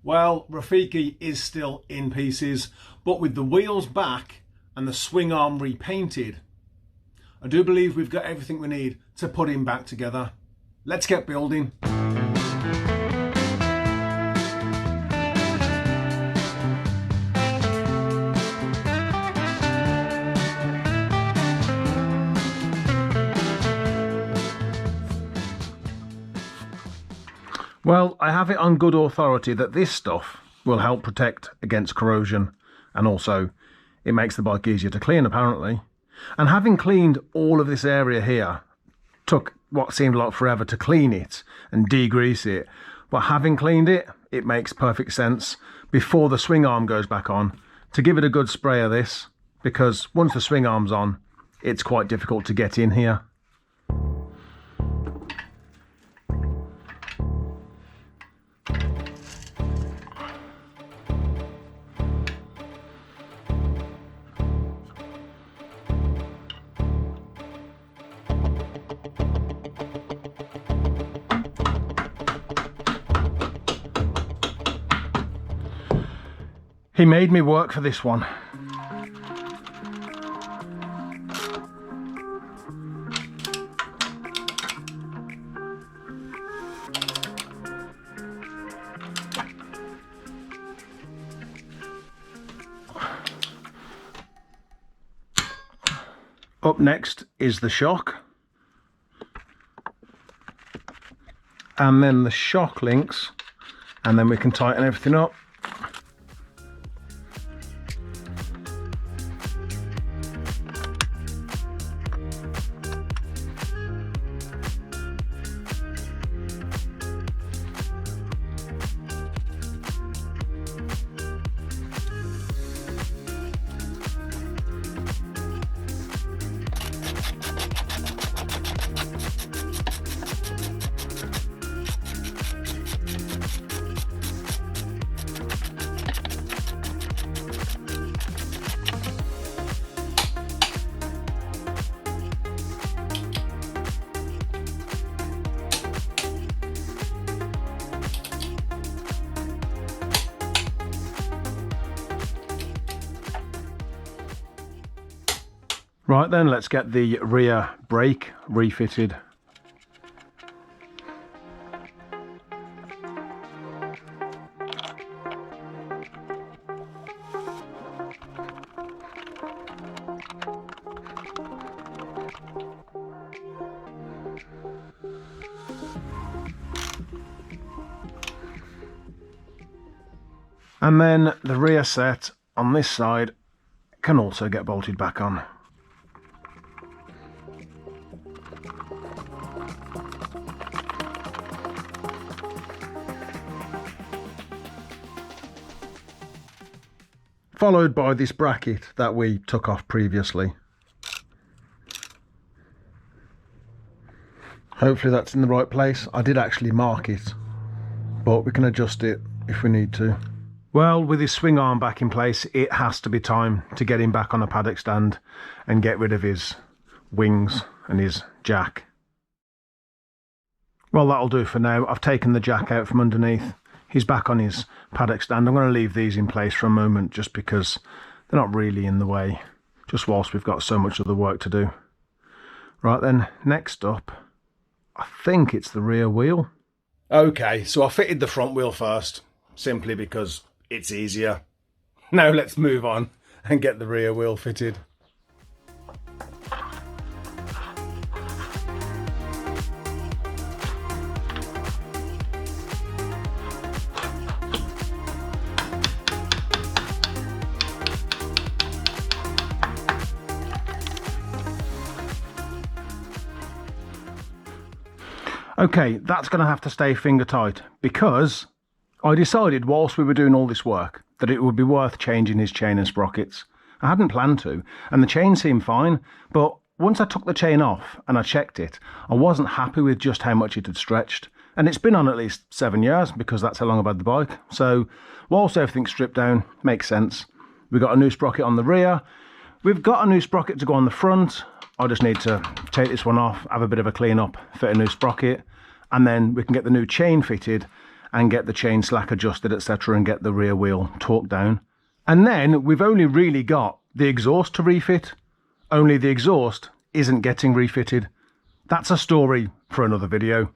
Well, Rafiki is still in pieces, but with the wheels back and the swing arm repainted, I do believe we've got everything we need to put him back together. Let's get building. Well, I have it on good authority that this stuff will help protect against corrosion, and also it makes the bike easier to clean apparently. And having cleaned all of this area here, took what seemed like forever to clean it and degrease it, but having cleaned it, it makes perfect sense before the swing arm goes back on to give it a good spray of this, because once the swing arm's on, it's quite difficult to get in here. He made me work for this one. Up next is the shock, and then the shock links, and then we can tighten everything up. Right then, let's get the rear brake refitted. And then the rear set on this side can also get bolted back on. Followed by this bracket that we took off previously. Hopefully that's in the right place. I did actually mark it, but we can adjust it if we need to. Well, with his swing arm back in place, it has to be time to get him back on a paddock stand and get rid of his wings and his jack. Well, that'll do for now. I've taken the jack out from underneath. He's back on his paddock stand. I'm going to leave these in place for a moment just because they're not really in the way, just whilst we've got so much other work to do. Right then, next up, I think it's the rear wheel. Okay, so I fitted the front wheel first, simply because it's easier. Now let's move on and get the rear wheel fitted. Okay, that's going to have to stay finger tight because I decided whilst we were doing all this work that it would be worth changing his chain and sprockets. I hadn't planned to, and the chain seemed fine, but once I took the chain off and I checked it, I wasn't happy with just how much it had stretched. And it's been on at least 7 years because that's how long I've had the bike. So whilst everything's stripped down, makes sense. We've got a new sprocket on the rear. We've got a new sprocket to go on the front. I just need to take this one off, have a bit of a clean up, fit a new sprocket, and then we can get the new chain fitted and get the chain slack adjusted, etc., and get the rear wheel torqued down. And then we've only really got the exhaust to refit, only the exhaust isn't getting refitted. That's a story for another video.